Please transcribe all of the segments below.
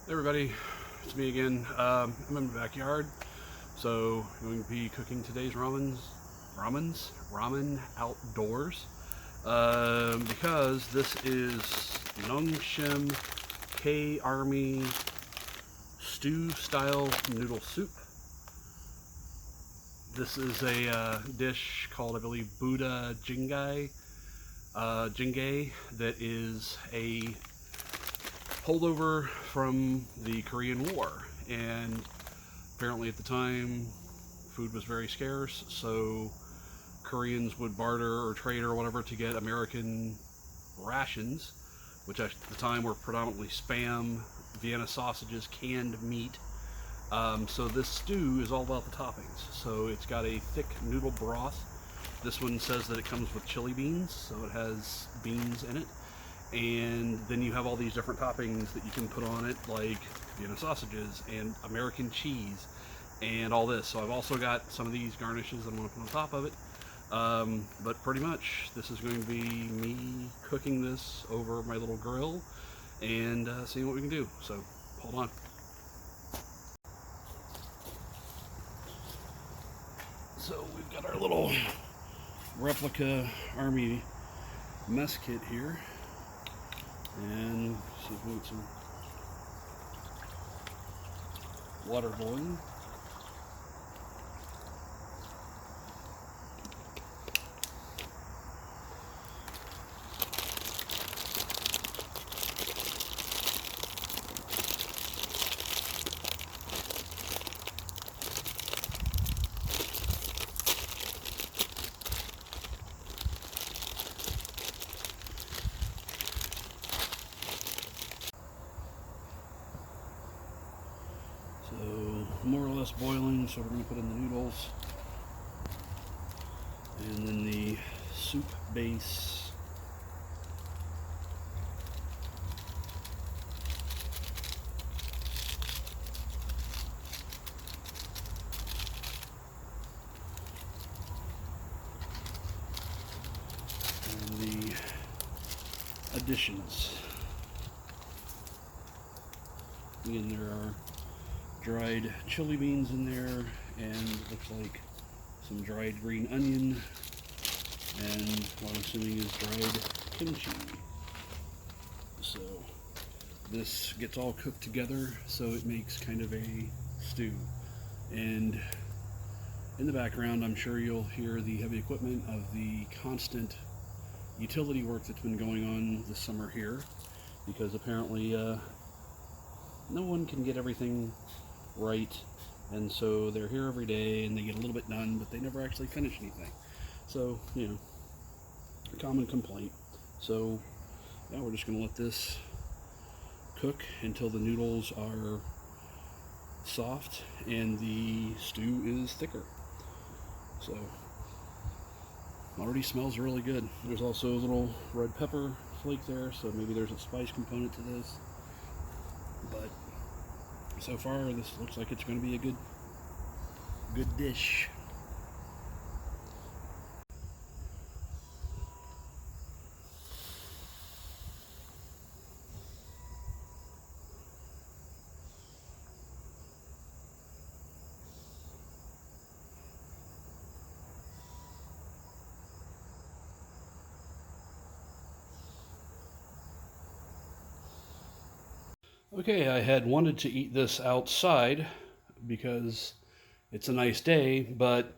Hey everybody, it's me again. I'm in my backyard, so I'm going to be cooking today's ramen outdoors, because this is Nongshim K-Army stew style noodle soup. This is a dish called, I believe, Buddha Jingay, that is a holdover from the Korean War, and apparently at the time food was very scarce, so Koreans would barter or trade or whatever to get American rations, which at the time were predominantly Spam, Vienna sausages, canned meat. So this stew is all about the toppings. So it's got a thick noodle broth. This one says that it comes with chili beans, so it has beans in it. And then you have all these different toppings that you can put on it, like Vienna sausages and American cheese and all this. So I've also got some of these garnishes that I'm going to put on top of it. But pretty much this is going to be me cooking this over my little grill and seeing what we can do. So hold on. So we've got our little replica army mess kit here. And see if we get some water boiling. So more or less boiling, so we're going to put in the noodles and then the soup base. And the additions. Again, there are dried chili beans in there, and looks like some dried green onion, and what I'm assuming is dried kimchi. So this gets all cooked together, so it makes kind of a stew. And in the background, I'm sure you'll hear the heavy equipment of the constant utility work that's been going on this summer here, because apparently no one can get everything right, and so they're here every day and they get a little bit done, but they never actually finish anything. So, you know, a common complaint. So yeah, we're just going to let this cook until the noodles are soft and the stew is thicker. So already smells really good. There's also a little red pepper flake there, so maybe there's a spice component to this, but so far this looks like it's going to be a good dish. Okay, I had wanted to eat this outside because it's a nice day, but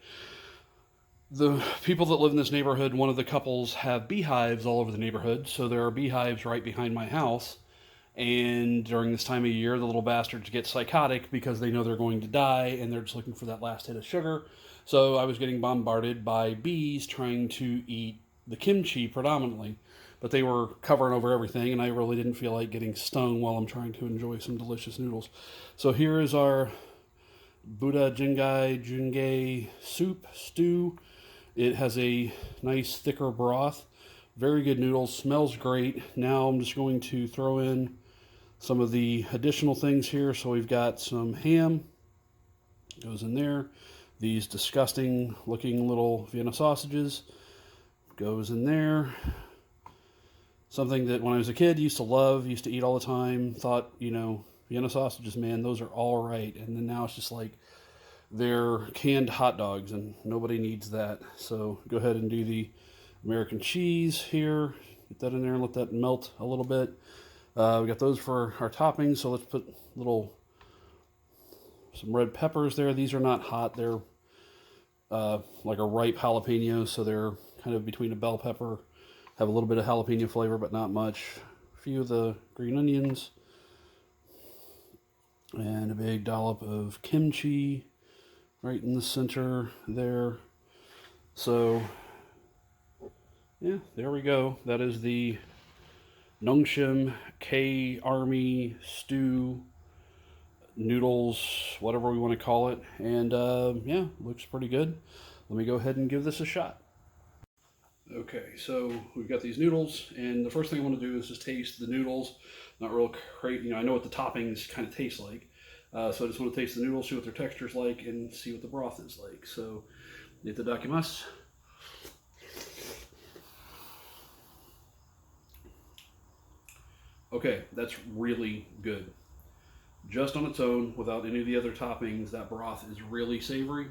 the people that live in this neighborhood, one of the couples, have beehives all over the neighborhood, so there are beehives right behind my house. And during this time of year, the little bastards get psychotic because they know they're going to die and they're just looking for that last hit of sugar. So I was getting bombarded by bees trying to eat the kimchi predominantly, but they were covering over everything, and I really didn't feel like getting stung while I'm trying to enjoy some delicious noodles. So here is our Buddha Jingay soup stew. It has a nice thicker broth, very good noodles, smells great. Now I'm just going to throw in some of the additional things here. So we've got some ham, goes in there. These disgusting looking little Vienna sausages, goes in there. Something that when I was a kid used to love, used to eat all the time, thought, you know, Vienna sausages, man, those are all right. And then now it's just like they're canned hot dogs, and nobody needs that. So go ahead and do the American cheese here. Get that in there and let that melt a little bit. We got those for our toppings, so let's put some red peppers there. These are not hot. They're like a ripe jalapeno, so they're kind of between a bell pepper. Have a little bit of jalapeno flavor, but not much. A few of the green onions. And a big dollop of kimchi right in the center there. So, yeah, there we go. That is the Nongshim K Army stew, noodles, whatever we want to call it. And yeah, looks pretty good. Let me go ahead and give this a shot. Okay, so we've got these noodles, and the first thing I want to do is just taste the noodles. Not real crazy, you know, I know what the toppings kind of taste like. So I just want to taste the noodles, see what their texture's like, and see what the broth is like. So, itadakimasu. Okay, that's really good. Just on its own, without any of the other toppings, that broth is really savory.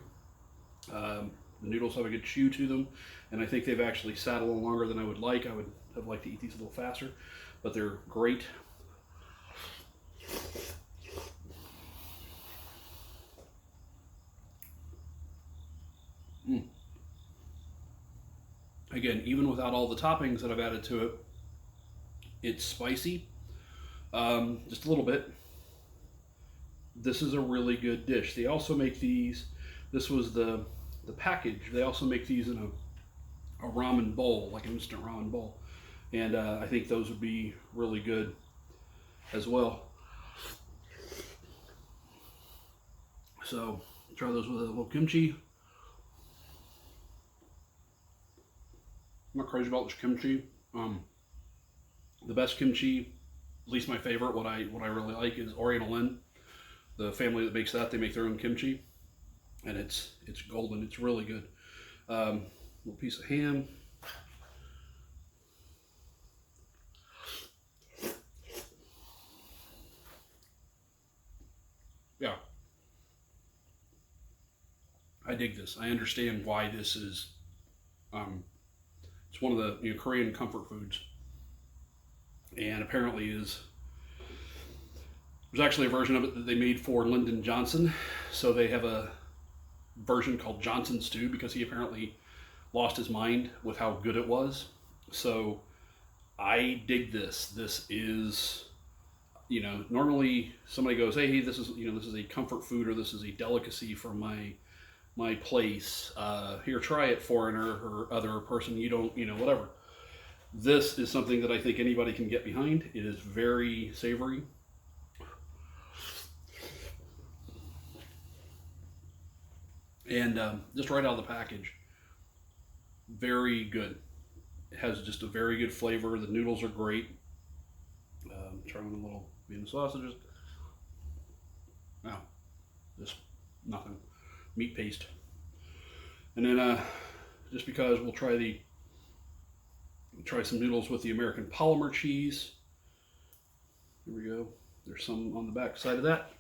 The noodles have a good chew to them, and I think they've actually sat a little longer than I would like. I would have liked to eat these a little faster, but they're great. Again, even without all the toppings that I've added to it, it's spicy, just a little bit. This is a really good dish. They also make these, this was the package, they also make these in a ramen bowl, like an instant ramen bowl. And I think those would be really good as well. So try those with a little kimchi. I'm not crazy about this kimchi. The best kimchi, at least my favorite, what I really like is Oriental Inn. The family that makes that, they make their own kimchi, and it's golden. It's really good. Little piece of ham. Yeah, I dig this. I understand why this is. It's one of the Korean comfort foods, and apparently is. There's actually a version of it that they made for Lyndon Johnson. So they have a version called Johnson Stew because he apparently lost his mind with how good it was. So I dig this. This is, normally somebody goes, hey, this is a comfort food, or this is a delicacy from my place. Here, try it, foreigner or other person you don't, whatever. This is something that I think anybody can get behind. It is very savory. And just right out of the package, very good. It has just a very good flavor. The noodles are great. Try one of the little Vienna sausages. Wow, just nothing. Meat paste. And then just because we'll try some noodles with the American polymer cheese. Here we go. There's some on the back side of that.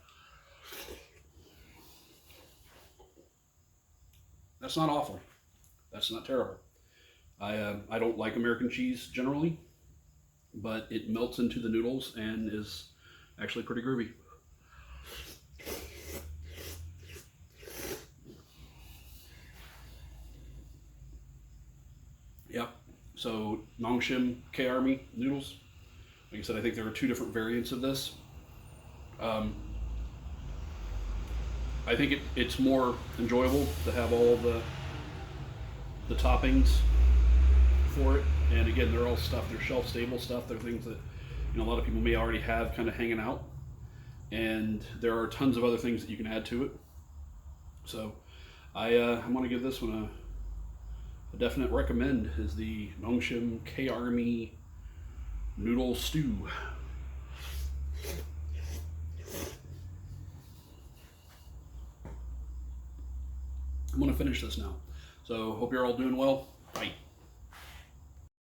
That's not awful. That's not terrible. I don't like American cheese generally, but it melts into the noodles and is actually pretty groovy. Yep. So Nongshim K Army noodles. Like I said, I think there are two different variants of this. I think it's more enjoyable to have all the toppings for it. And again, they're all stuff, they're shelf stable stuff. They're things that a lot of people may already have kind of hanging out. And there are tons of other things that you can add to it. So I'm going to give this one a definite recommend, is the Nongshim K Army noodle stew. I'm going to finish this now. So hope you're all doing well. Bye.